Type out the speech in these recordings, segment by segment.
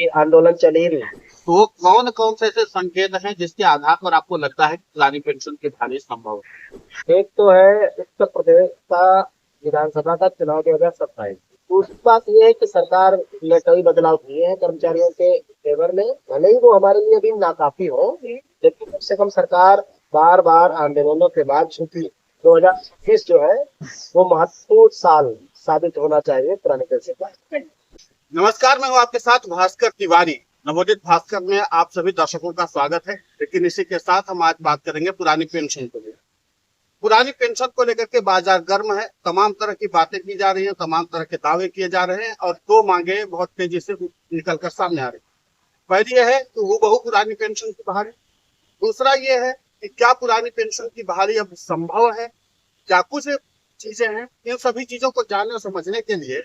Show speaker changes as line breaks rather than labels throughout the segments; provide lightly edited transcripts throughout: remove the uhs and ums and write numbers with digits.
अभी आंदोलन चल ही रही है।
तो कौन कौन से ऐसे संकेत हैं जिसके आधार पर आपको लगता है कि पुरानी पेंशन की बहाली संभव
एक तो है उत्तर प्रदेश का विधानसभा का चुनाव 2027। दूसरी बात यह है कि सरकार ने कई बदलाव किए हैं कर्मचारियों के फेवर में, भले ही वो हमारे लिए भी नाकाफी हो, लेकिन कम से कम सरकार बार बार आंदोलनों के बाद चूंकि 2026 जो है वो महत्वपूर्ण साल साबित होना चाहिए पुराने पेंशन का।
है? नमस्कार, मैं हूं आपके साथ भास्कर तिवारी। नवोदित भास्कर में आप सभी दर्शकों का स्वागत है। लेकिन इसी के साथ हम आज बात करेंगे पुरानी पेंशन को लेकर। पुरानी पेंशन को लेकर के बाजार गर्म है, तमाम तरह की बातें की जा रही हैं, तमाम तरह के दावे किए जा रहे हैं और दो मांगे बहुत तेजी से निकल कर सामने आ रही हैं। पहली यह है कि हूबहू पुरानी पेंशन की बहाली। दूसरा ये है कि क्या पुरानी पेंशन की बहाली अब संभव है, क्या कुछ चीजें हैं। इन सभी चीजों को जानने और समझने के लिए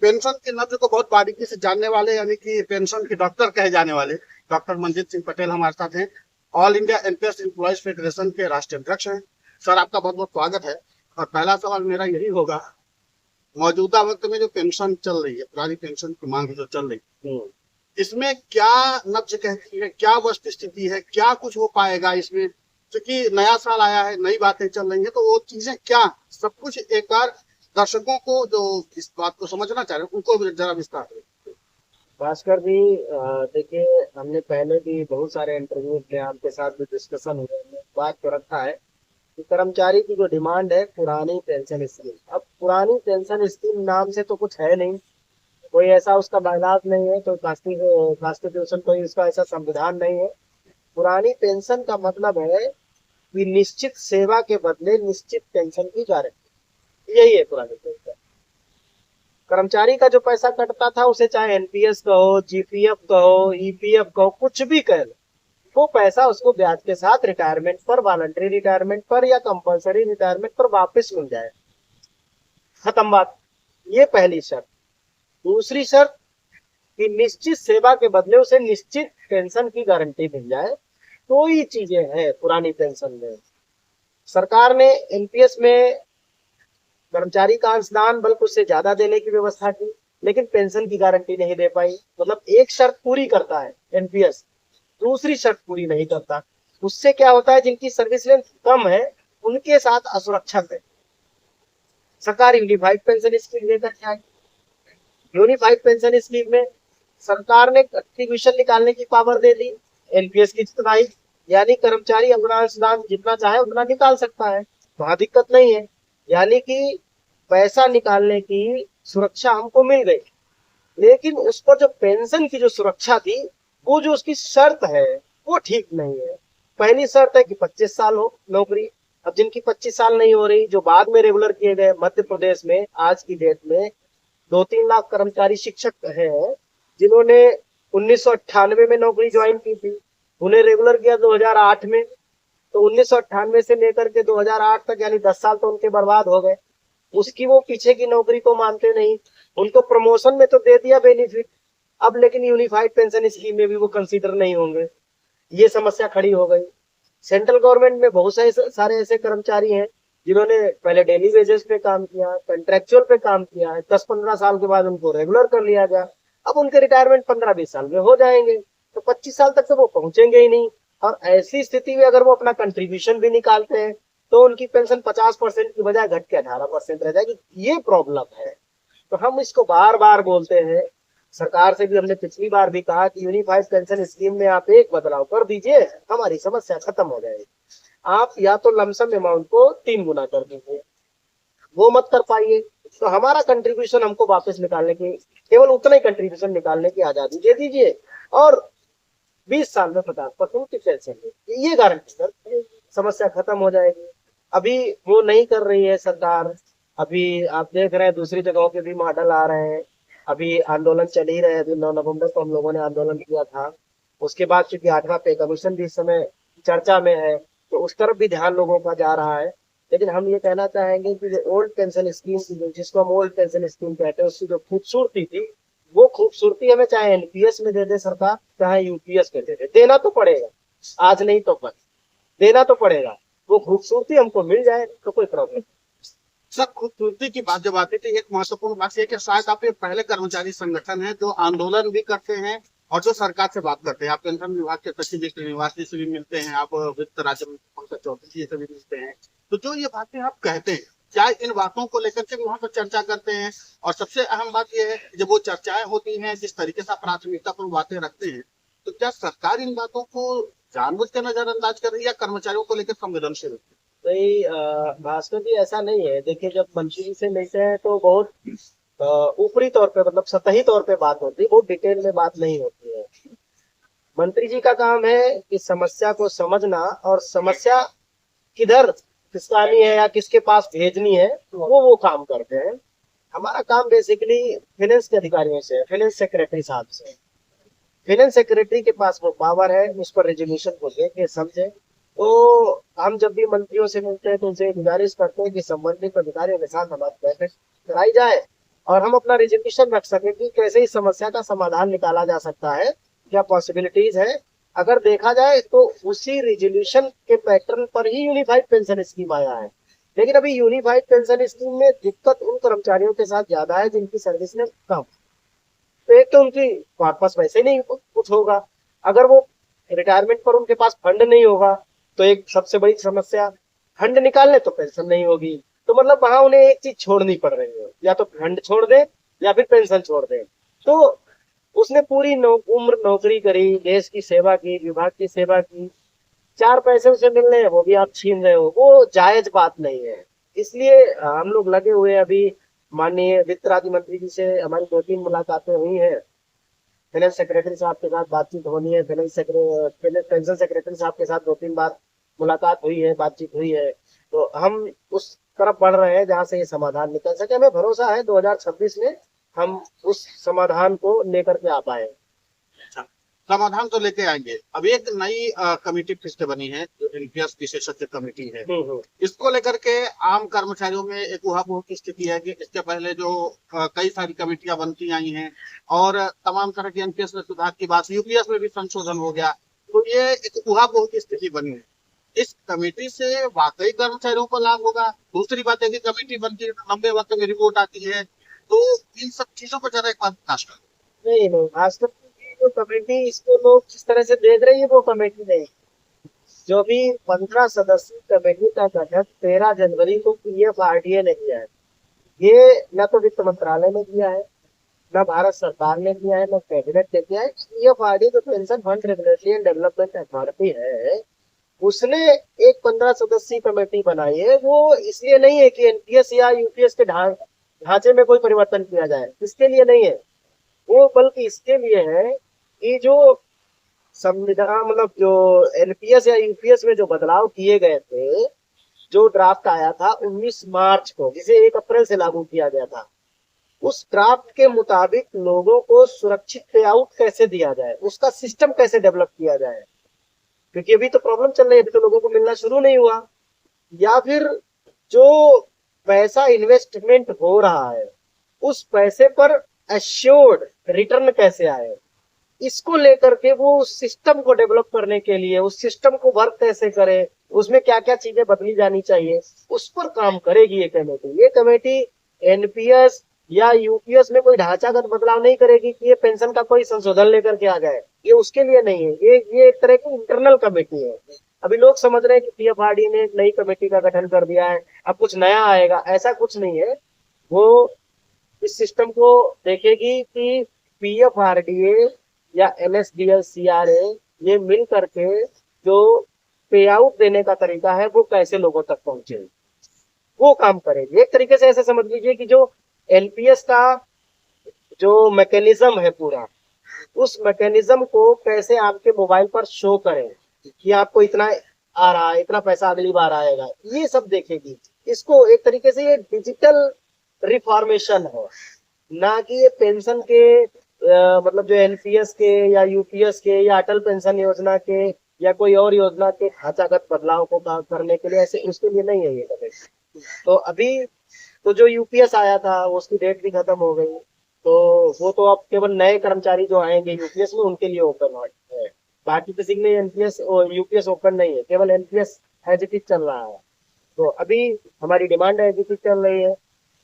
पेंशन के नब्ज को बहुत बारीकी से जानने वाले, यानी कि पेंशन के डॉक्टर कहे जाने वाले डॉक्टर मंजीत सिंह पटेल हमारे साथ हैं। All India NPS employees federation के राष्ट्रीय अध्यक्ष हैं। सर, आपका बहुत बहुत स्वागत है। और पहला सवाल मेरा यही होगा, मौजूदा वक्त में जो पेंशन चल रही है, पुरानी पेंशन की मांग जो चल रही है, इसमें क्या नब्ज कहती है, क्या वस्तु स्थिति है, क्या कुछ हो पाएगा इसमें? क्योंकि नया साल आया है, नई बातें चल रही है, तो वो चीजें क्या, सब कुछ एक बार दर्शकों को जो इस बात को समझना चाह रहे हैं उनको जरा विस्तार दें।
भास्कर जी, देखिए, हमने पहले भी बहुत सारे इंटरव्यू में आपके साथ भी डिस्कशन हुए, हमने बात तो रखा है कि कर्मचारी की जो डिमांड है पुरानी पेंशन स्कीम। अब पुरानी पेंशन स्कीम नाम से तो कुछ है नहीं, कोई ऐसा उसका बदलाव नहीं है, कोई कॉन्स्टिट्यूशन, कोई उसका ऐसा संविधान नहीं है। पुरानी पेंशन का मतलब है कि निश्चित सेवा के बदले निश्चित पेंशन की गारंटी, यही है पुरानी पेंशन। कर्मचारी का जो पैसा कटता था उसे चाहे एनपीएस कहो, जीपीएफ कहो, ईपीएफ कहो, कुछ भी कह लो, वो पैसा उसको ब्याज के साथ रिटायरमेंट पर, वॉलंटरी रिटायरमेंट पर या कंपलसरी रिटायरमेंट पर वापस मिल जाए। खत्म बात। ये पहली शर्त। दूसरी शर्त कि निश्चित सेवा के बदले उसे निश्चित पेंशन की गारंटी मिल जाए। तो ये चीजें हैं पुरानी पेंशन में। सरकार ने एनपीएस में कर्मचारी का अंशदान बल्कि उससे ज्यादा देने की व्यवस्था की, लेकिन पेंशन की गारंटी नहीं दे पाई। मतलब एक शर्त पूरी करता है एनपीएस, दूसरी शर्त पूरी नहीं करता। उससे क्या होता है, जिनकी सर्विस लेंथ कम है उनके साथ असुरक्षा है। सरकार यूनिफाइड पेंशन स्कीम लेकर के आई। यूनिफाइड पेंशन स्कीम में सरकार ने कंट्रीब्यूशन निकालने की पावर दे दी, एनपीएस की जितना ही, यानी कर्मचारी अपना अंशदान जितना चाहे उतना निकाल सकता है, वहां दिक्कत नहीं है। यानी कि पैसा निकालने की सुरक्षा हमको मिल गई, लेकिन उस पर जो पेंशन की जो सुरक्षा थी, वो जो उसकी शर्त है वो ठीक नहीं है। पहली शर्त है कि 25 साल हो नौकरी। अब जिनकी 25 साल नहीं हो रही, जो बाद में रेगुलर किए गए, मध्य प्रदेश में आज की डेट में 2-3 लाख कर्मचारी शिक्षक हैं जिन्होंने 1998 में नौकरी ज्वाइन की थी, उन्हें रेगुलर किया 2008 में। तो 1998 से लेकर के 2008 तक यानी 10 साल तो उनके बर्बाद हो गए। उसकी वो पीछे की नौकरी को मानते नहीं, उनको प्रमोशन में तो दे दिया बेनिफिट, अब लेकिन यूनिफाइड पेंशन स्कीम में भी वो कंसीडर नहीं होंगे। ये समस्या खड़ी हो गई। सेंट्रल गवर्नमेंट में बहुत सारे ऐसे कर्मचारी हैं जिन्होंने पहले डेली वेजेस पे काम किया, कंट्रेक्चुअल पे काम किया है, 10-15 साल के बाद उनको रेगुलर कर लिया गया। अब उनके रिटायरमेंट 15-20 साल में हो जाएंगे, तो 25 साल तक तो वो पहुंचेंगे ही नहीं। और ऐसी स्थिति में अगर वो अपना कंट्रीब्यूशन भी निकालते हैं तो उनकी पेंशन 50% की बजाय घट के 18% रह जाएगी। ये प्रॉब्लम है। तो हम इसको बार बार बोलते हैं, सरकार से भी हमने पिछली बार भी कहा कि यूनिफाइड पेंशन स्कीम में आप एक बदलाव कर दीजिए, हमारी समस्या खत्म हो जाएगी। आप या तो लमसम अमाउंट को 3 गुना कर दीजिए, वो मत कर पाइए तो हमारा कंट्रीब्यूशन हमको वापस निकालने की, केवल उतना ही कंट्रीब्यूशन निकालने की आजादी दे दीजिए, और 20 साल में 50% की पेंशन, ये गारंटी कर, समस्या खत्म हो जाएगी। अभी वो नहीं कर रही है सरकार। अभी आप देख रहे हैं दूसरी जगहों के भी मॉडल आ रहे हैं। अभी आंदोलन चल ही रहे हैं। अभी 9 नवंबर को हम लोगों ने आंदोलन किया था। उसके बाद चूंकि 8वां पे कमीशन भी इस समय चर्चा में है, तो उस तरफ भी ध्यान लोगों का जा रहा है। लेकिन हम ये कहना चाहेंगे कि जो ओल्ड पेंशन स्कीम, जिसको हम ओल्ड पेंशन स्कीम कहते हैं, उसकी जो खूबसूरती थी, वो खूबसूरती हमें चाहे एनपीएस में दे दे सरकार, चाहे यूपीएस में दे दे, देना तो पड़ेगा, आज नहीं तो कल देना तो पड़ेगा। वो खूबसूरती हमको मिल जाए तो कोई प्रॉब्लम नहीं।
सर, खूबसूरती की बात जब आती थी, एक महत्वपूर्ण बात यह है कि शायद आप ये पहले कर्मचारी संगठन है जो आंदोलन भी करते हैं और जो सरकार से बात करते हैं। आप पेंशन विभाग के सचिव जी श्रीनिवास जी से भी मिलते हैं, आप वित्त राज्य मंत्री पंकज चौधरी जी से भी मिलते हैं। तो जो ये बातें आप कहते हैं, क्या इन बातों को लेकर के वहां पर चर्चा करते हैं? और सबसे अहम बात यह है कि जब वो चर्चाएं होती हैं, जिस तरीके से आप प्राथमिकता पर बातें रखते हैं, तो क्या सरकार इन बातों को जानबूझ कर नजरअंदाज कर रही है या कर्मचारियों को लेकर संवेदनशील है?
भाई भास्कर जी, ऐसा नहीं है। देखिए, जब मंत्री जी से मिलते हैं तो बहुत अ, ऊपरी तौर पे, मतलब सतही तौर पे बात होती है, बहुत डिटेल में बात नहीं होती है। मंत्री जी का काम है कि समस्या को समझना और समस्या किधर खिसकानी है या किसके पास भेजनी है, वो काम करते हैं। हमारा काम बेसिकली फाइनेंस के अधिकारियों से है, फाइनेंस सेक्रेटरी साहब से। फाइनेंस सेक्रेटरी के पास वो पावर है, उस पर रेजोल्यूशन को देखे समझे। तो हम जब भी मंत्रियों से मिलते हैं तो उनसे गुजारिश करते हैं कि संबंधित अधिकारियों के साथ हमारी बैठक कराई जाए और हम अपना रेजोल्यूशन रख सके कि कैसे इस समस्या का समाधान निकाला जा सकता है, क्या पॉसिबिलिटीज है। अगर देखा जाए तो उसी रेजोल्यूशन के पैटर्न पर ही यूनिफाइड पेंशन स्कीम आया है। लेकिन अभी यूनिफाइड पेंशन स्कीम में दिक्कत उन कर्मचारियों के साथ ज्यादा है जिनकी सर्विस में कम। तो एक तो उनकी पास वैसे नहीं कुछ होगा, अगर वो रिटायरमेंट पर उनके पास फंड नहीं होगा तो एक सबसे बड़ी समस्या, फंड निकालने तो पेंशन नहीं होगी। तो मतलब वहां उन्हें एक चीज छोड़नी पड़ रही है, या तो फंड छोड़ दे या फिर पेंशन छोड़ दे। तो उसने पूरी उम्र नौकरी करी, देश की सेवा की, विभाग की सेवा की, 4 पैसे उसे मिल रहे हैं वो भी आप छीन रहे हो, वो जायज बात नहीं है। इसलिए हम लोग लगे हुए हैं। अभी माननीय वित्त राज्य मंत्री जी से हमारी 2-3 मुलाकातें हुई हैं। फाइनेंस सेक्रेटरी साहब के साथ बातचीत होनी है, फाइनेंस पेंशन सेक्रेटरी साहब के साथ 2-3 बार मुलाकात हुई है, बातचीत हुई है। तो हम उस तरफ बढ़ रहे हैं जहां से ये समाधान निकल सके। हमें भरोसा है 2026 में हम उस समाधान को लेकर के आ पाए।
अच्छा, समाधान तो लेके आएंगे। अब एक नई कमेटी फिर से बनी है जो एनपीएस विशेषज्ञ कमेटी है। इसको लेकर के आम कर्मचारियों में एक ऊहापोह की स्थिति है कि इसके पहले जो कई सारी कमेटियां बनती आई हैं और तमाम तरह की एनपीएस में सुधार की बात, यूपीएस में भी संशोधन हो गया, तो ये एक ऊहापोह की स्थिति बनी है। इस कमेटी से वाकई कर्मचारियों को लाभ होगा? दूसरी बात है कि कमेटी बनती है तो लंबे वक्त में रिपोर्ट आती है, तो इन सब चीजों पर जरा एक बात प्रकाश करें।
नहीं नहीं, वास्तव में जो कमेटी इसको लोग जिस तरह से देख रहे हैं वो कमेटी नहीं। जो भी 15 सदस्यीय कमेटी का गठन 13 जनवरी को पीएफआरडीए ने किया है, ये न तो वित्त मंत्रालय ने किया है, न भारत सरकार ने किया है, न कैबिनेट ने किया है। पीएफआरडीए जो pension fund regulatory and development authority है, उसने एक 15 सदस्यीय कमेटी बनाई है। वो इसलिए नहीं है कि एनपीएस या यूपीएस के ढांचे में कोई परिवर्तन किया जाए, इसके लिए नहीं है वो, बल्कि इसके लिए है कि जो संविधान, मतलब जो एनपीएस या यूपीएस में जो बदलाव किए गए थे, जो ड्राफ्ट आया था 19 मार्च को, जिसे 1 अप्रैल से लागू किया गया था, उस ड्राफ्ट के मुताबिक लोगों को सुरक्षित पे आउट कैसे दिया जाए, उसका सिस्टम कैसे डेवलप किया जाए। क्योंकि अभी तो प्रॉब्लम चल रही है, अभी तो लोगों को मिलना शुरू नहीं हुआ। या फिर जो पैसा इन्वेस्टमेंट हो रहा है उस पैसे पर एश्योर्ड रिटर्न कैसे आए, इसको लेकर के वो उस सिस्टम को डेवलप करने के लिए, उस सिस्टम को वर्क कैसे करे, उसमें क्या क्या चीजें बदली जानी चाहिए, उस पर काम करेगी ये कमेटी। ये कमेटी एनपीएस या यूपीएस में कोई ढांचागत बदलाव नहीं करेगी कि ये पेंशन का कोई संशोधन लेकर के आ जाए, ये उसके लिए नहीं है। ये एक तरह की इंटरनल कमेटी है। अभी लोग समझ रहे हैं कि पीएफआरडी ने एक नई कमेटी का गठन कर दिया है, अब कुछ नया आएगा, ऐसा कुछ नहीं है। वो इस सिस्टम को देखेगी कि पीएफआरडीए या एनएसडीएल सीआरए ये मिल करके जो पे आउट देने का तरीका है वो कैसे लोगों तक पहुंचे, वो काम करेगी। एक तरीके से ऐसे समझ लीजिए कि जो एनपीएस का जो मैकेनिज्म है पूरा, उस मैकेनिज्म को कैसे आपके मोबाइल पर शो करें कि आपको इतना आ रहा है, इतना पैसा अगली बार आएगा, ये सब देखेगी। इसको एक तरीके से ये डिजिटल रिफॉर्मेशन है, ना कि ये पेंशन के मतलब जो एनपीएस के या यूपीएस के या अटल पेंशन योजना के या कोई और योजना के ढांचागत बदलाव को करने के लिए, ऐसे उसके लिए नहीं है ये कमेटी। तो अभी तो जो यूपीएस आया था उसकी डेट भी खत्म हो गई, तो वो तो अब केवल नए कर्मचारी जो आएंगे यूपीएस में उनके लिए ओपन है। बाकी किसी के लिए एनपीएस और यूपीएस ओपन नहीं है, केवल एनपीएस एज इट इज चल रहा है। तो अभी हमारी डिमांड है जितनी चल रही है,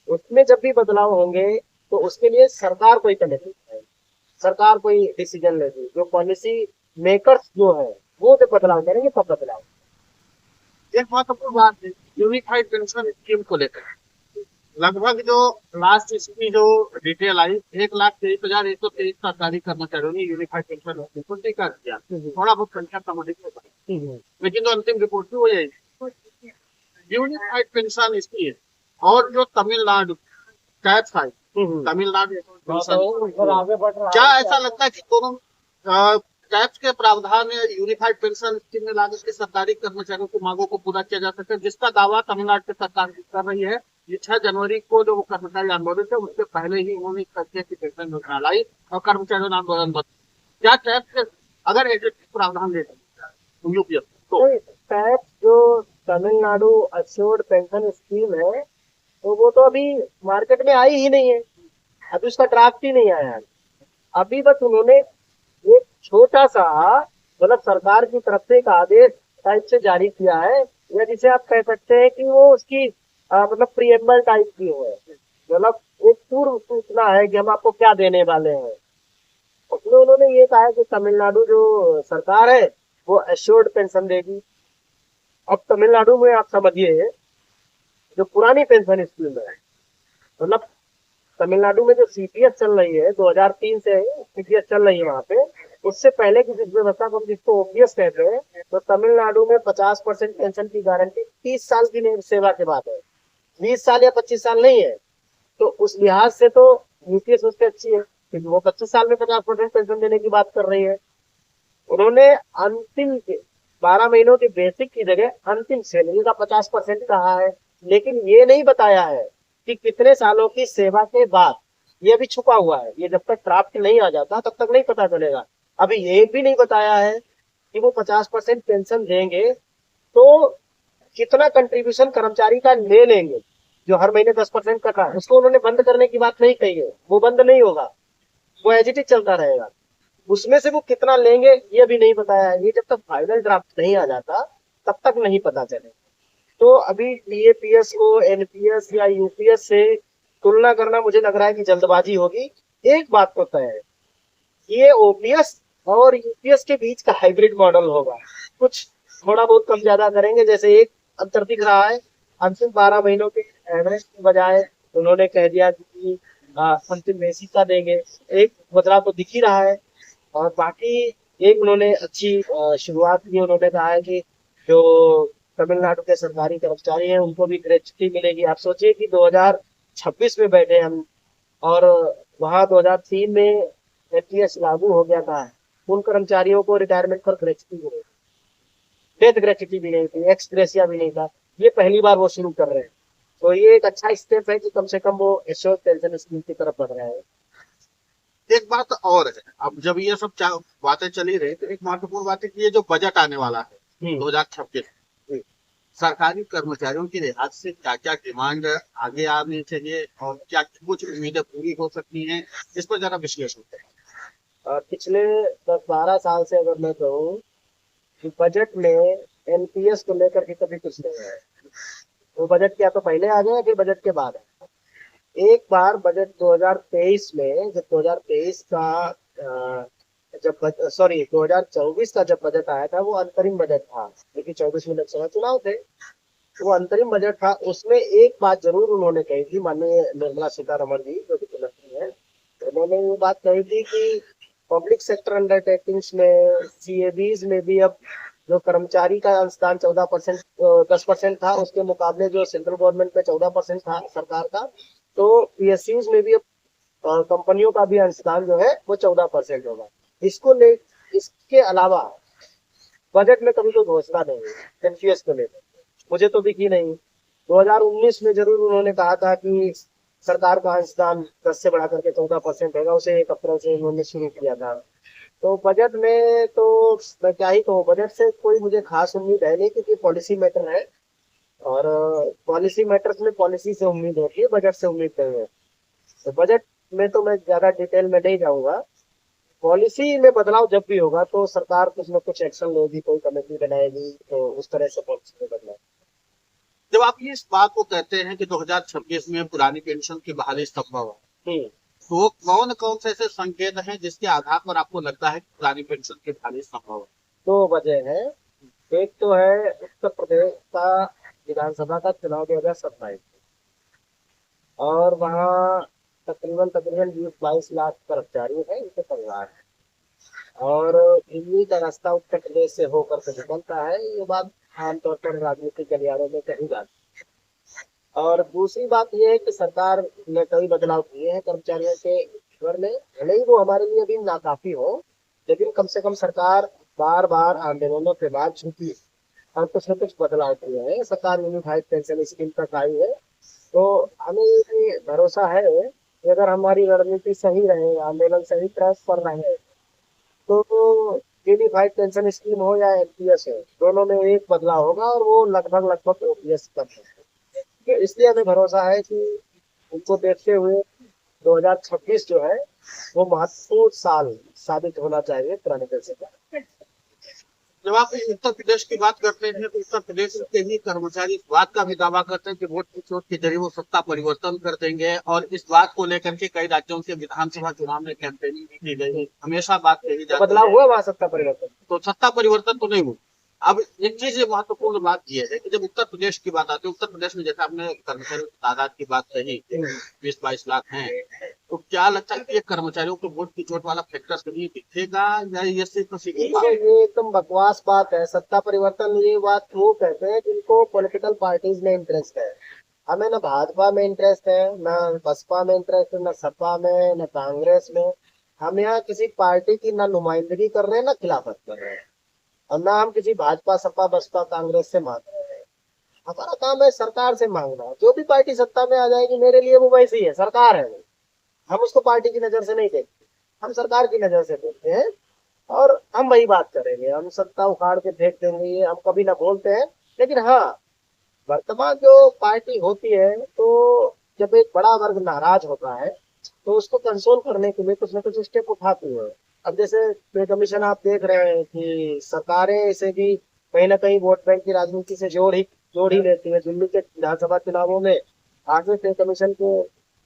उसमें जब भी बदलाव होंगे तो उसके लिए सरकार कोई कमेटी है, सरकार कोई डिसीजन लेगी, जो पॉलिसी मेकर्स जो है वो जब बदलाव करेंगे तब बदलाव।
एक महत्वपूर्ण बात है यूनिफाइड पेंशन स्कीम को लेकर। लगभग जो लास्ट इसकी जो डिटेल आई, 1,23,123 सरकारी कर्मचारियों ने यूनिफाइड पेंशन स्कीम को स्वीकार किया। थोड़ा बहुत संख्या कम अधिक हो पाई, लेकिन जो अंतिम रिपोर्ट थी वो यही यूनिफाइड पेंशन स्कीम। और जो तमिलनाडु कैप्स आई, तमिलनाडु पेंशन,
आगे बढ़ रहा
क्या
है
ऐसा लगता है कि दोनों टैक्स के प्रावधान यूनिफाइड पेंशन स्कीम में लागू के सरकारी कर्मचारियों की मांगों को पूरा किया जा सके, जिसका दावा तमिलनाडु की सरकार कर रही है। ये 6 जनवरी को जो कर्मचारी आंदोलन थे उससे पहले ही उन्होंने कहा कि पेंशन योजना लाई और कर्मचारियों ने आंदोलन बंद। क्या टैक्स अगर एक प्रावधान ले यूपीएस तो
टैक्स जो तमिलनाडु अश्योर्ड पेंशन स्कीम है, तो वो तो अभी मार्केट में आई ही नहीं है, अभी उसका ड्राफ्ट ही नहीं आया है। अभी बस उन्होंने एक छोटा सा, मतलब सरकार की तरफ से एक आदेश टाइप से जारी किया है, या जिसे आप कह सकते हैं कि वो उसकी मतलब प्रिएम्बल टाइप की है, मतलब एक पूर्व सूचना है कि हम आपको क्या देने वाले हैं। उसमें उन्होंने ये कहा है कि तमिलनाडु जो सरकार है वो एश्योर्ड पेंशन देगी। अब तमिलनाडु में आप समझिए, जो पुरानी पेंशन स्कीम है, मतलब तमिलनाडु में जो सीपीएस चल रही है 2003 से सीपीएस चल रही है वहां पे, उससे पहले की जिस व्यवस्था को हम जिसको ओपीएस कहते हैं, तो तमिलनाडु में 50% पेंशन की गारंटी 30 साल की सेवा के बाद है, 20 साल या 25 साल नहीं है। तो उस लिहाज से तो यूपीएस उससे अच्छी है, क्योंकि वो 25 साल में 50% पेंशन देने की बात कर रही है। उन्होंने अंतिम 12 महीनों की बेसिक की जगह अंतिम सैलरी का 50% कहा है, लेकिन ये नहीं बताया है कि कितने सालों की सेवा के बाद। ये अभी छुपा हुआ है, ये जब तक ड्राफ्ट नहीं आ जाता तब तक नहीं पता चलेगा। अभी ये भी नहीं बताया है कि वो 50% पेंशन देंगे तो कितना कंट्रीब्यूशन कर्मचारी का ले लेंगे, जो हर महीने 10% कट रहा है उसको उन्होंने बंद करने की बात नहीं कही है, वो बंद नहीं होगा, वो एज इट इज चलता रहेगा। उसमें से वो कितना लेंगे ये भी नहीं बताया है। ये जब तक फाइनल ड्राफ्ट नहीं आ जाता तब तक नहीं पता चलेगा। तो अभी टीएपीएस को एनपीएस या यूपीएस से तुलना करना मुझे लग रहा है कि जल्दबाजी होगी। एक बात तो तय है, ये ओपीएस और यूपीएस के बीच का हाइब्रिड मॉडल होगा। कुछ थोड़ा बहुत कम ज्यादा करेंगे, जैसे एक अंतर दिख रहा है, अंतिम 12 महीनों के एवरेज की बजाय उन्होंने कह दिया कि अंतिम बेसिक का देंगे। एक बदलाव तो दिख ही रहा है। और बाकी एक उन्होंने अच्छी शुरुआत की, उन्होंने कहा है कि जो तमिलनाडु के सरकारी कर्मचारी हैं उनको भी ग्रेच्युटी मिलेगी। आप सोचिए कि 2026 में बैठे हम, और वहां 2003 में एनपीएस लागू हो गया था, उन कर्मचारियों को रिटायरमेंट पर ग्रेच्युटी मिली, डेथ ग्रेच्युटी भी नहीं थी, एक्स ग्रेसिया भी नहीं था। ये पहली बार वो शुरू कर रहे हैं, तो ये एक अच्छा स्टेप है कि कम से कम वो एश्योर्ड पेंशन स्कीम की तरफ बढ़ रहे हैं।
एक बात और है, अब जब ये सब बातें चली रही तो एक महत्वपूर्ण बात है कि ये जो बजट आने वाला है 2026, सरकारी कर्मचारियों की रिहाई से क्या क्या डिमांड आगे आनी चाहिए और क्या कुछ उम्मीदें पूरी हो सकती हैं, इस पर जरा विश्लेषण करें।
और पिछले 10-12 साल से अगर मैं कहूँ कि बजट में एनपीएस को लेकर के कभी कुछ नहीं है। वो बजट क्या तो पहले आ गया फिर बजट के बाद है। एक बार बजट 2023 में, जब 2023 का जब सॉरी 2024 का जब बजट आया था, वो अंतरिम बजट था क्योंकि 24 में लोकसभा चुनाव थे। वो अंतरिम बजट था, उसमें एक बात जरूर उन्होंने कही थी, माननीय निर्मला सीतारमण जी जो कि मंत्री है, उन्होंने वो बात कही थी कि पब्लिक सेक्टर अंडरटेकिंग्स में, सीएबीज में भी अब जो कर्मचारी का अंशदान 14%, 10% था, उसके मुकाबले जो सेंट्रल गवर्नमेंट में 14% था सरकार का, तो पीएसयूज में भी अब कंपनियों का भी अंशदान जो है वो 14% होगा। इसको ले, इसके अलावा बजट में कभी कोई घोषणा नहीं है एनपीएस को लेकर, मुझे तो दिखी नहीं। 2019 में जरूर उन्होंने कहा था कि सरकार का अंशदान 10 से बढ़ा करके 14% होगा, उसे 1 अप्रैल से उन्होंने शुरू किया था। तो बजट में तो मैं क्या ही कहूँ, बजट से कोई मुझे खास उम्मीद है नहीं, क्योंकि पॉलिसी मैटर है, और पॉलिसी मैटर्स में पॉलिसी से उम्मीद होती है, बजट से उम्मीद नहीं है। तो बजट में तो मैं ज्यादा डिटेल में नहीं जाऊंगा। पॉलिसी में बदलाव जब भी होगा तो सरकार कुछ न कुछ एक्शन लेगी, कोई कमेटी बनाएगी, तो उस तरह से पॉलिसी में बदलाव।
जब आप इस बात को कहते हैं कि 2026 में पुरानी पेंशन की बहाली संभव है, तो कौन कौन से ऐसे संकेत हैं जिसके आधार पर आपको लगता है कि पुरानी पेंशन की बहाली संभव है?
दो वजह है। एक तो है उत्तर प्रदेश का विधानसभा का चुनाव 2027, और वहाँ तकरीबन तकरीबन 20-22 लाख कर्मचारी हैं, इनके परिवार है, और दिल्ली का रास्ता उत्तर प्रदेश से होकर के निकलता है। ये बात आमतौर पर राजनीतिक गलियारों में कही जाती है। और दूसरी बात यह है कि सरकार ने कई बदलाव किए हैं कर्मचारियों के ईश्वर में, भले ही वो हमारे लिए अभी नाकाफी हो, लेकिन कम से कम सरकार बार बार आंदोलनों के बाद झुकी और कुछ न कुछ बदलाव किए हैं। सरकार यूनिफाइड पेंशन स्कीम तक आई है, तो हमें ये भरोसा है कि अगर हमारी रणनीति सही रहे, आंदोलन सही ट्रैक पर रहे, तो यूनिफाइड पेंशन स्कीम हो या एनपीएस हो, दोनों में एक बदलाव होगा और वो लगभग लगभग ओपीएस कर सकते हैं। तो इसलिए हमें भरोसा है कि उनको देखते हुए 2026 जो है वो महत्वपूर्ण साल साबित होना चाहिए पुराने पेंशन का।
जब आप उत्तर प्रदेश की बात करते हैं तो उत्तर प्रदेश के ही कर्मचारी इस बात का भी दावा करते हैं कि वोट की चोट के जरिए वो सत्ता परिवर्तन कर देंगे, और इस बात को लेकर के कई राज्यों के विधानसभा चुनाव में कैंपेनिंग भी की गई है, हमेशा बात कही जाती
बदलाव
है।
हुआ वहां सत्ता परिवर्तन।
तो सत्ता परिवर्तन तो नहीं हुआ। अब एक चीज ये महत्वपूर्ण बात यह है कि जब उत्तर प्रदेश की बात आती है, उत्तर प्रदेश में जैसे आपने कर्मचारियों की तादाद की बात कही 20-22 लाख हैं, तो क्या लगता है कि ये कर्मचारियों को वोट की चोट वाला फैक्टर कभी दिखेगा या ये सिर्फ
ये एकदम बकवास बात है। सत्ता परिवर्तन ये बात वो कहते हैं जिनको पॉलिटिकल पार्टीज में इंटरेस्ट है। हमें न भाजपा में इंटरेस्ट है, न बसपा में इंटरेस्ट है, न सपा में, न कांग्रेस में। हम यहाँ किसी पार्टी की ना नुमाइंदगी कर रहे हैं, ना खिलाफत कर रहे हैं, और ना हम किसी भाजपा सपा बसपा कांग्रेस से मांग रहे हैं। हमारा काम है सरकार से मांगना। जो भी पार्टी सत्ता में आ जाएगी मेरे लिए वो वैसी है, सरकार है वो। हम उसको पार्टी की नजर से नहीं देखते, हम सरकार की नजर से देखते हैं, और हम वही बात करेंगे। हम सत्ता उखाड़ के फेंक देंगे ये हम कभी ना बोलते हैं। लेकिन हाँ, वर्तमान जो पार्टी होती है, तो जब एक बड़ा वर्ग नाराज होता है तो उसको कंसोल करने के लिए कुछ ना कुछ स्टेप उठाती है। अब जैसे पे कमीशन आप देख रहे हैं कि सरकारें इसे भी कहीं ना कहीं वोट बैंक की राजनीति से जोड़ ही लेती है। दिल्ली के विधानसभा चुनावों में आगे पे कमीशन के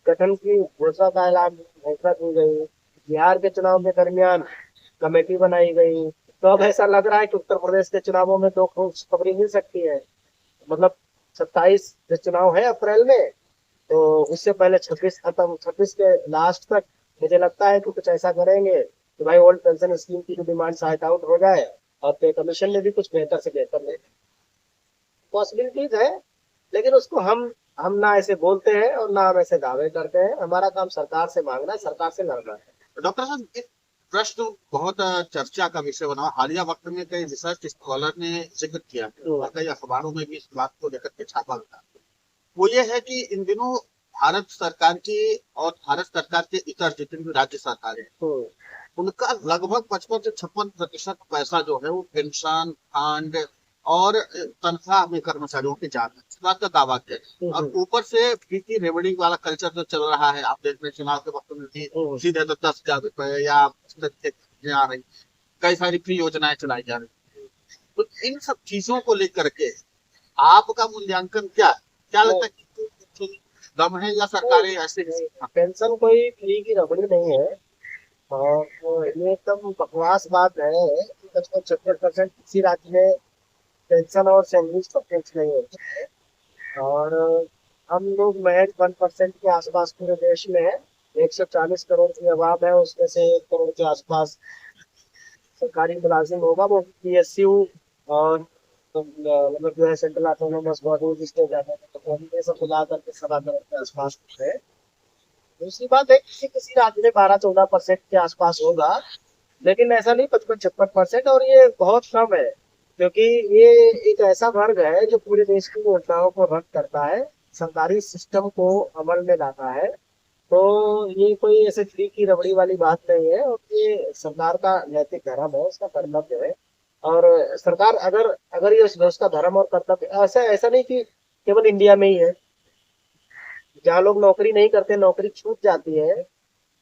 गठन की घोषणा की गई। बिहार के चुनाव के दरमियान कमेटी बनाई गई। तो अब ऐसा लग रहा है कि उत्तर प्रदेश के चुनावों में दो खुशखबरी मिल सकती है। मतलब 27 जो चुनाव है अप्रैल में, तो उससे पहले 26 खत्म, 26 के लास्ट तक मुझे लगता है कि कुछ ऐसा करेंगे कि भाई ओल्ड पेंशन स्कीम की जो डिमांड साइट आउट हो जाए, और पे कमीशन ने भी कुछ बेहतर से बेहतर ले। पॉसिबिलिटीज है, लेकिन उसको हम ना ऐसे बोलते हैं और ना हम ऐसे दावे करते हैं। हमारा काम सरकार से मांगना है, सरकार से लड़ना है।
डॉक्टर साहब एक प्रश्न बहुत चर्चा का विषय बना। हालिया वक्त में कई रिसर्च स्कॉलर ने जिक्र किया है और कई अखबारों में भी इस बात को लेकर के छापा गया। वो ये है कि इन दिनों भारत सरकार की और भारत सरकार के इतर जितनी भी राज्य सरकार है उनका लगभग 55 से 56% पैसा जो है वो पेंशन फंड और तनख्वाह में कर्मचारियों के जा रहा है, इस बात का दावा किया। और ऊपर से फीकी रेवड़ी वाला कल्चर जो चल रहा है, आप देख रहे चुनाव के वक्त में भी सीधे तो 10,000 रुपए या आ रही, कई सारी फ्री योजनाएं चलाई जा रही। तो इन सब चीजों को लेकर के आपका मूल्यांकन क्या लगता है कि दम है या सरकारें ऐसे?
पेंशन कोई फ्री की रबड़ी नहीं है, और ये एकदम बकवास बात है कि 55-56% किसी राज्य में पेंशन और सैलरी का फिक्स नहीं होता है। और हम लोग महज 1% के आसपास पूरे देश में है। 140 करोड़ की आबाद है, उसमें से 1 करोड़ के आसपास सरकारी मुलाजिम होगा, वो पीएसयू और मतलब जो है सेंट्रल ऑटोनोमस बॉडी स्टेट ये सब मिला करके 7 करोड़ के आसपास है। दूसरी बात है किसी किसी राज्य में 12-14% के आसपास होगा, लेकिन ऐसा नहीं 55-56%, और ये बहुत कम है, क्योंकि ये एक ऐसा वर्ग है जो पूरे देश की योजनाओं को रद्द करता है, सरकारी सिस्टम को अमल में लाता है। तो ये कोई ऐसे फ्री की रबड़ी वाली बात नहीं है, और ये सरकार का नैतिक धर्म है, उसका कर्तव्य है। और सरकार अगर अगर ये उसका धर्म और कर्तव्य, ऐसा ऐसा नहीं कि केवल इंडिया में ही है। जहाँ लोग नौकरी नहीं करते, नौकरी छूट जाती है,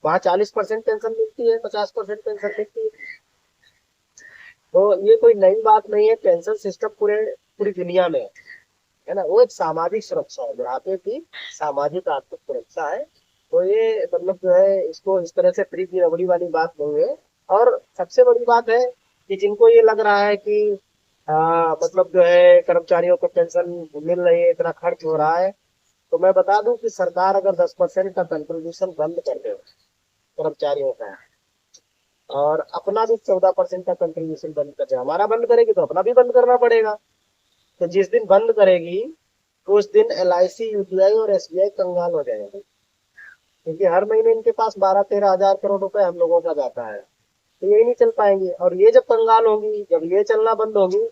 वहाँ 40% पेंशन मिलती है, 50% पेंशन मिलती है। तो ये कोई नई बात नहीं है, पेंशन सिस्टम पूरी दुनिया में है। है ना, वो एक सामाजिक सुरक्षा है, बुढ़ापे की सामाजिक आर्थिक सुरक्षा है। तो ये मतलब जो है इसको इस तरह से फ्री की रबड़ी वाली बात नहीं है। और सबसे बड़ी बात है कि जिनको ये लग रहा है कि मतलब जो है कर्मचारियों को पेंशन मिल रही है, इतना खर्च हो रहा है, तो मैं बता दूं कि सरकार अगर 10% का कंट्रीब्यूशन बंद कर दे कर्मचारियों का, और अपना भी 14% का कंट्रीब्यूशन बंद कर दे, हमारा बंद करेगी तो अपना भी बंद करना पड़ेगा। तो जिस दिन बंद करेगी तो उस दिन LIC, UTI और SBI कंगाल हो जाएंगे, क्योंकि हर महीने इनके पास 12-13 हजार करोड़ रुपए हम लोगों का जाता है। तो यही नहीं चल पाएंगी, और ये जब कंगाल होंगी, जब ये चलना बंद होगी,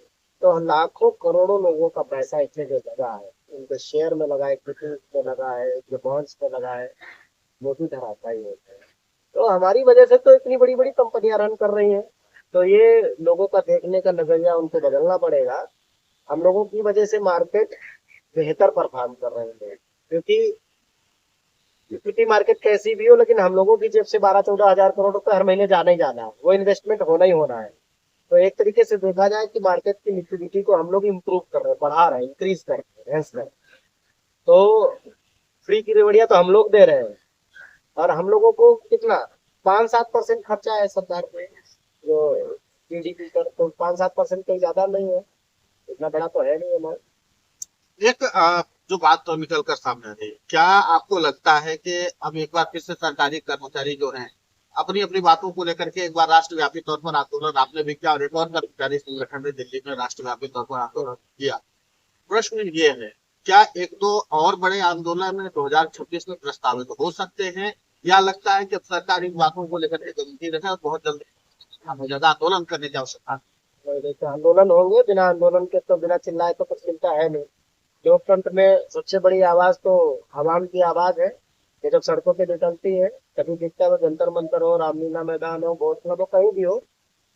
तो लाखों करोड़ों लोगों का पैसा इसमें जो लगा है, उनके शेयर में लगा है, इक्विटी में लगा है, जो बॉन्ड्स में लगा है, वो भी धराशायी होता है। तो हमारी वजह से तो इतनी बड़ी बड़ी कंपनियां रन कर रही हैं। तो ये लोगों का देखने का नजरिया उनको बदलना पड़ेगा। हम लोगों की वजह से मार्केट बेहतर परफॉर्म कर रही है, क्योंकि इक्विटी मार्केट कैसी भी हो, लेकिन हम लोगों की जेब से 12-14 हजार करोड़ रुपए हर महीने जाना ही जाना है, वो इन्वेस्टमेंट होना ही होना है। तो एक तरीके से देखा जाए कि मार्केट की लिक्विडिटी को हम लोग इम्प्रूव कर रहे हैं, बढ़ा रहे हैं, इंक्रीज कर रहे हैं, hence तो फ्री की रेवड़ियां तो हम लोग दे रहे हैं। और हम लोगों को कितना 5-7% खर्चा है सरकार पे, जो GDP पर, तो 5-7% कोई ज्यादा नहीं है, इतना बड़ा तो है नहीं हमारा।
एक जो बात तो निकल कर सामने आ रही है, क्या आपको लगता है कि अब एक बार फिर से सरकारी कर्मचारी जो हैं अपनी अपनी बातों को लेकर के एक बार राष्ट्रव्यापी तौर पर आंदोलन, आपने भी किया और एक और कर्मचारी संगठन ने दिल्ली में राष्ट्रव्यापी तौर पर आंदोलन किया। प्रश्न ये है, क्या एक दो और बड़े आंदोलन 2026 में प्रस्तावित हो सकते हैं, या लगता है कि अब सरकार इन बातों को लेकर के गंभीर है और बहुत जल्दी हमें ज्यादा आंदोलन करने की आवश्यकता है?
और जैसे आंदोलन होंगे, बिना आंदोलन के तो, बिना चिल्लाए तो कुछ मिलता है नहीं। लोकतंत्र में सबसे बड़ी आवाज तो आवाम की आवाज है। ये जब सड़कों पे निकलती है, कभी दिखता है वो जंतर मंतर हो, रामलीला मैदान हो, बोट क्लब हो, कहीं भी हो,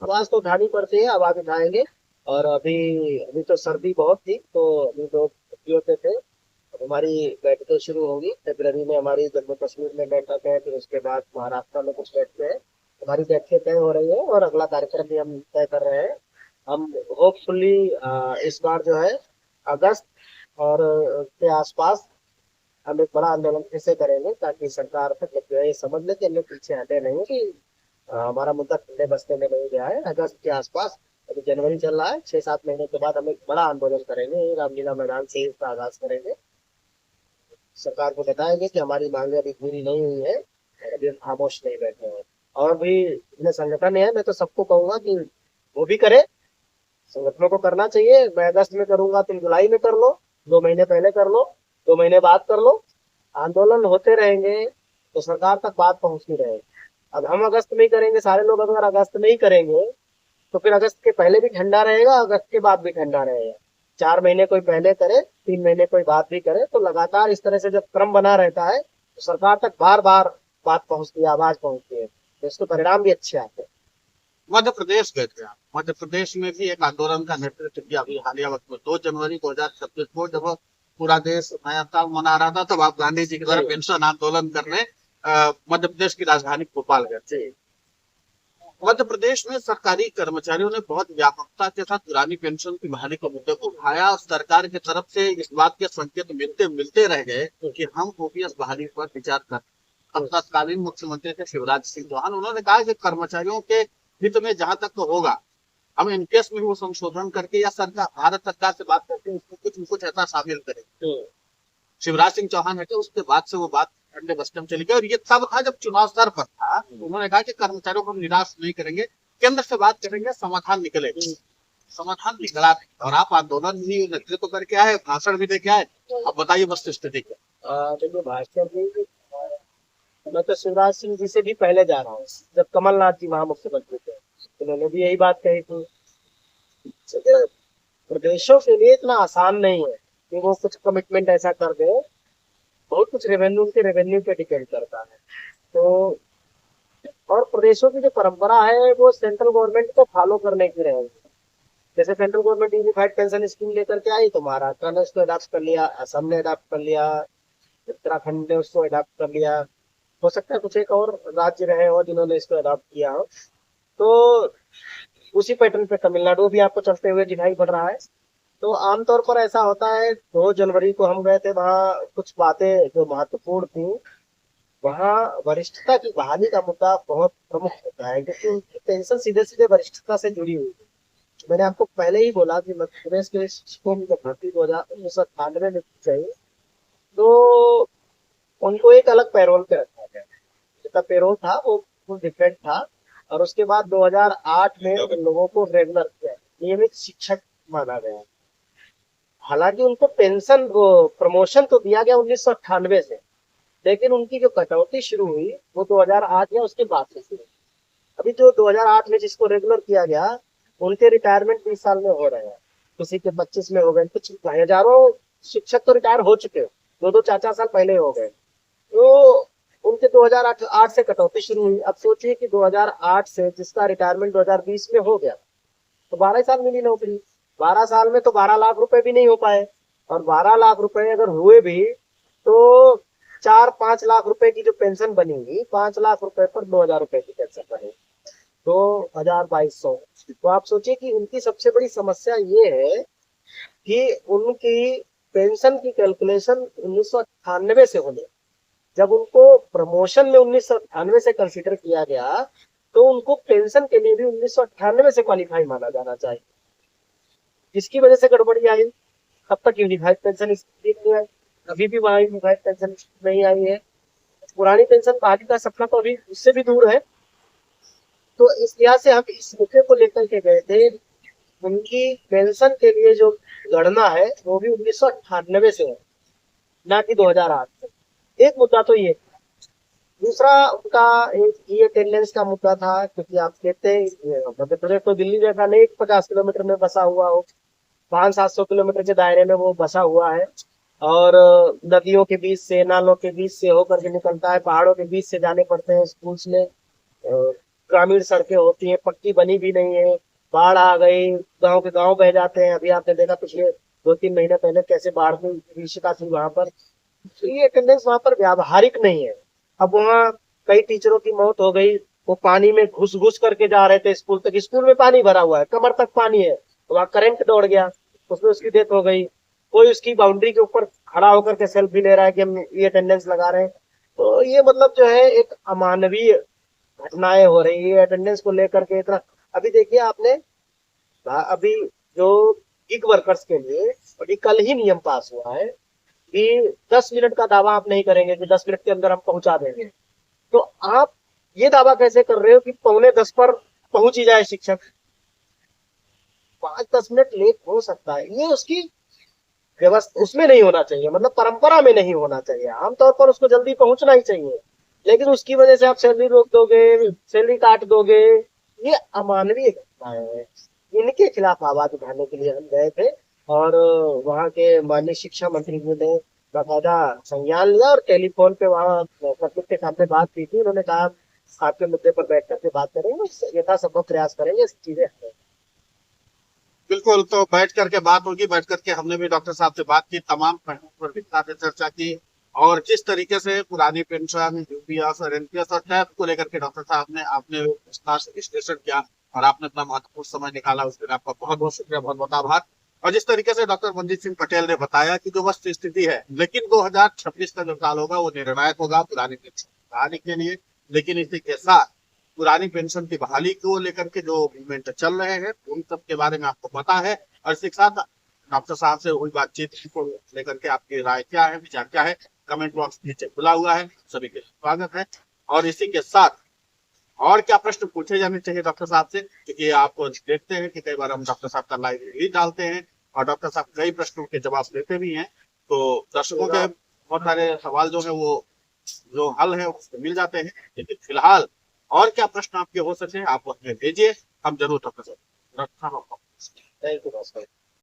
आवाज तो उठानी पड़ती है, आवाज उठाएंगे। और अभी अभी तो सर्दी बहुत थी, तो अभी लोग छुट्टी होते थे। अब हमारी बैठकें शुरू होगी फरवरी में, हमारी जम्मू कश्मीर में बैठक है, फिर उसके बाद महाराष्ट्र में कुछ बैठकें हैं। हमारी बैठकें तय हो रही है और अगला कार्यक्रम भी हम तय कर रहे हैं। हम होपफुली इस बार जो है अगस्त और के आसपास हम एक बड़ा आंदोलन फिर से करेंगे, ताकि सरकार तक जो है ये समझ ले कि हम लोग पीछे हटे नहीं, कि हमारा मुद्दा ठंडे बस्ते में नहीं गया है। अगस्त के आसपास, अभी जनवरी चल रहा है, 6-7 महीने के बाद हम एक बड़ा आंदोलन करेंगे, रामलीला मैदान से इसका आगाज करेंगे। सरकार को बताएंगे कि हमारी मांगे अभी पूरी नहीं हुई है, और अभी हम खामोश नहीं बैठे हैं। और भी जितने संगठन है, मैं तो सबको कहूंगा कि वो भी करे, संगठनों को करना चाहिए। मैं अगस्त में करूंगा, तुम जुलाई में कर लो, 2 महीने पहले कर लो, 2 महीने बाद कर लो। आंदोलन होते रहेंगे तो सरकार तक बात पहुंचती रहेगी। अब हम अगस्त में ही करेंगे, सारे लोग अगर अगस्त में ही करेंगे, तो फिर अगस्त के पहले भी ठंडा रहेगा, अगस्त के बाद भी ठंडा रहेगा। 4 महीने कोई पहले करे, 3 महीने कोई बाद भी करे, तो लगातार इस तरह से जब क्रम बना रहता है, तो सरकार तक बार बार बात पहुंचती है, आवाज पहुंचती है, तो इसके परिणाम भी अच्छे आते हैं।
मध्य प्रदेश गए थे आप, मध्य प्रदेश में भी एक आंदोलन का नेतृत्व किया अभी हालिया वक्त में, 2 जनवरी 2026 को जब पूरा देश नया साल मना रहा था, तब आप गांधी जी के द्वारा पेंशन आंदोलन करने मध्य प्रदेश की राजधानी भोपाल गए थे। मध्य प्रदेश में सरकारी कर्मचारियों ने बहुत व्यापकता के साथ पुरानी पेंशन की बहाली के मुद्दे को उठाया, और सरकार की तरफ से इस बात के संकेत मिलते मिलते रह गए कि हम ओपीएस बहाली पर विचार कर। अब तत्कालीन मुख्यमंत्री थे शिवराज सिंह चौहान, उन्होंने कहा कि कर्मचारियों के हित में जहां तक तो होगा, हम इनकेस में वो संशोधन करके या सरकार, भारत सरकार से बात करके उसमें कुछ न कुछ ऐसा शामिल करें। शिवराज सिंह चौहान हटे, उसके बाद से वो बात ठंडे बस्ते में चली गई, और ये तब था जब चुनाव सर पर था। उन्होंने कहा कि कर्मचारियों को निराश नहीं करेंगे, केंद्र से बात करेंगे, समाधान निकलेगा। समाधान निकला नहीं, और आप आंदोलन भी नेतृत्व करके आए, भाषण भी देके आए। अब बताइए वस्तु स्थिति क्या?
देखिए भास्कर जी, मैं तो शिवराज सिंह जी से भी पहले जा रहा हूँ, जब कमलनाथ जी वहां मुख्यमंत्री थे, उन्होंने भी यही बात कही थी। देखिए, प्रदेशों के लिए इतना आसान नहीं है कि वो कुछ कमिटमेंट ऐसा कर दे। बहुत कुछ रेवेन्यू के रेवेन्यू पे डिपेंड करता है। तो और प्रदेशों की जो परंपरा है, वो सेंट्रल गवर्नमेंट को फॉलो करने की रहेगी। जैसे central government unified pension scheme लेकर के आई, तो महाराष्ट्र ने उसको अडॉप्ट कर लिया, असम ने अडॉप्ट कर लिया, उत्तराखंड ने उसको अडॉप्ट कर लिया। हो सकता है कुछ एक और राज्य रहे हो जिन्होंने इसको अडॉप्ट किया हो। तो उसी पैटर्न पे तमिलनाडु भी आपको चलते हुए दिखाई पड़ रहा है। तो आमतौर पर ऐसा होता है, 2 जनवरी को हम गए थे, वहाँ कुछ बातें जो महत्वपूर्ण थी, वहाँ वरिष्ठता की बहाली का मुद्दा बहुत प्रमुख होता है, क्योंकि उनकी पेंशन सीधे सीधे वरिष्ठता से जुड़ी हुई है। मैंने आपको पहले ही बोला कि मध्य प्रदेश के शिक्षकों की जब भर्ती 1998 में की गई, तो उनको एक अलग पैरोल पे रखा गया। जितना पेरोल था वो डिफरेंट था। और उसके बाद 2008 में उन लोगों को रेगुलर किया, नियमित शिक्षक माना गया। हालांकि उनको पेंशन वो प्रमोशन तो दिया गया 1998 से, लेकिन उनकी जो कटौती शुरू हुई वो 2008 या उसके बाद से शुरू। अभी जो 2008 में जिसको रेगुलर किया गया, उनके रिटायरमेंट 20 साल में हो रहे हैं, किसी के 25 में हो गए, कुछ हजारों शिक्षक तो रिटायर हो चुके हैं, 2-4 साल पहले हो गए। तो उनके 2008 8 से कटौती शुरू हुई। अब सोचिए कि 2008 से जिसका रिटायरमेंट 2020 में हो गया, तो 12 साल मिली नौकरी। 12 साल में तो 12 लाख रुपए भी नहीं हो पाए। और 12 लाख रुपए अगर हुए भी, तो 4-5 लाख रुपए की जो पेंशन बनेगी, 5 लाख रुपए पर 2,000 रुपए की पेंशन बनेगी, 2,000-2,200। तो आप सोचिए कि उनकी सबसे बड़ी समस्या ये है कि उनकी पेंशन की कैलकुलेशन 1998 से होने, जब उनको प्रमोशन में 1998 से कंसीडर किया गया, तो उनको पेंशन के लिए भी 1998 से क्वालिफाई माना जाना चाहिए, जिसकी वजह से गड़बड़ी आई। अब तक यूनिफाइड पेंशन स्कीम नहीं आई, अभी भी वहां यूनिफाइड पेंशन नहीं आई है। पुरानी पेंशन बहाली का सपना तो अभी उससे भी दूर है। तो इस लिहाज से हम इस मुद्दे को लेकर के गए थे। उनकी पेंशन के लिए जो गणना है वो भी 1998 से है, ना कि 2008 से। एक मुद्दा तो ये। दूसरा उनका एक ये अटेंडेंस का मुद्दा था, क्योंकि आप कहते हैं मध्य प्रदेश तो दिल्ली जैसा नहीं 50 किलोमीटर में बसा हुआ हो, 500-700 किलोमीटर के दायरे में वो बसा हुआ है। और नदियों के बीच से, नालों के बीच से होकर के निकलता है, पहाड़ों के बीच से जाने पड़ते हैं स्कूल्स में। ग्रामीण सड़कें होती हैं, पक्की बनी भी नहीं है। बाढ़ आ गई, गांव के गांव बह जाते हैं। अभी आपने देखा पिछले 2-3 महीने पहले कैसे बाढ़ की विभीषिका थी वहां पर। तो ये अटेंडेंस वहां पर व्यावहारिक नहीं है। अब वहाँ कई टीचरों की मौत हो गई, वो पानी में घुस घुस करके जा रहे थे स्कूल तक, स्कूल में पानी भरा हुआ है, कमर तक पानी है, तो वहाँ करंट दौड़ गया, उसमें उसकी डेथ हो गई। कोई उसकी बाउंड्री के ऊपर खड़ा होकर के सेल्फी ले रहा है कि हम ये अटेंडेंस लगा रहे हैं। तो ये मतलब जो है एक अमानवीय घटनाएं हो रही है अटेंडेंस को लेकर के इतना। अभी देखिए आपने, अभी जो गिग वर्कर्स के लिए अभी कल ही नियम पास हुआ है कि 10 मिनट का दावा आप नहीं करेंगे कि 10 मिनट के अंदर हम पहुंचा देंगे। तो आप ये दावा कैसे कर रहे हो कि 9:45 पर पहुंच ही जाए शिक्षक? 5-10 मिनट लेट हो सकता है, ये उसकी व्यवस्था उसमें नहीं होना चाहिए, मतलब परंपरा में नहीं होना चाहिए। आमतौर पर उसको जल्दी पहुंचना ही चाहिए, लेकिन उसकी वजह से आप सैलरी रोक दोगे, सैलरी काट दोगे। ये अमानवीय घटना है। इनके खिलाफ आवाज उठाने के लिए हम गए थे। और वहाँ के माननीय शिक्षा मंत्री जी ने बाकायदा संज्ञान लिया और टेलीफोन पे वहाँ पब्लिक के सामने बात की थी। उन्होंने कहा आपके मुद्दे पर बैठ करके बात करेंगे, यथासंभव प्रयास करेंगे इस चीजें हटें।
बिल्कुल, तो बैठ करके बात होगी। बैठ करके हमने भी डॉक्टर साहब से बात की, तमाम पहलुओं पर विस्तार से चर्चा की। और जिस तरीके से पुरानी पेंशन, यूपीएस और एनपीएस और टैब को लेकर के डॉक्टर साहब ने आपने विस्तार से विश्लेषण किया और आपने अपना महत्वपूर्ण समय निकाला, उसके लिए आपका बहुत बहुत शुक्रिया, बहुत बहुत आभार। और जिस तरीके से डॉक्टर मनजीत सिंह पटेल ने बताया कि जो वस्तु स्थिति है, लेकिन 2026 का जो साल होगा वो निर्णायक होगा पुरानी पेंशन बहाली के लिए। लेकिन इसी के साथ पुरानी पेंशन की बहाली को लेकर के जो मूवमेंट चल रहे हैं उन सब के बारे में आपको पता है। और इसी के साथ डॉक्टर साहब से हुई बातचीत को लेकर के आपकी राय क्या है, विचार क्या है, कमेंट बॉक्स नीचे खुला हुआ है, सभी के स्वागत है। और इसी के साथ और क्या प्रश्न पूछे जाने चाहिए डॉक्टर साहब से, क्योंकि आप देखते हैं कि कई बार हम डॉक्टर साहब का लाइव रीड डालते हैं और डॉक्टर साहब कई प्रश्नों के जवाब देते भी हैं। तो दर्शकों के बहुत सारे सवाल जो है वो जो हल है उससे मिल जाते हैं। लेकिन फिलहाल और क्या प्रश्न आपके हो सके आप उसमें भेजिए, हम जरूर डॉक्टर साहब।
Thank you.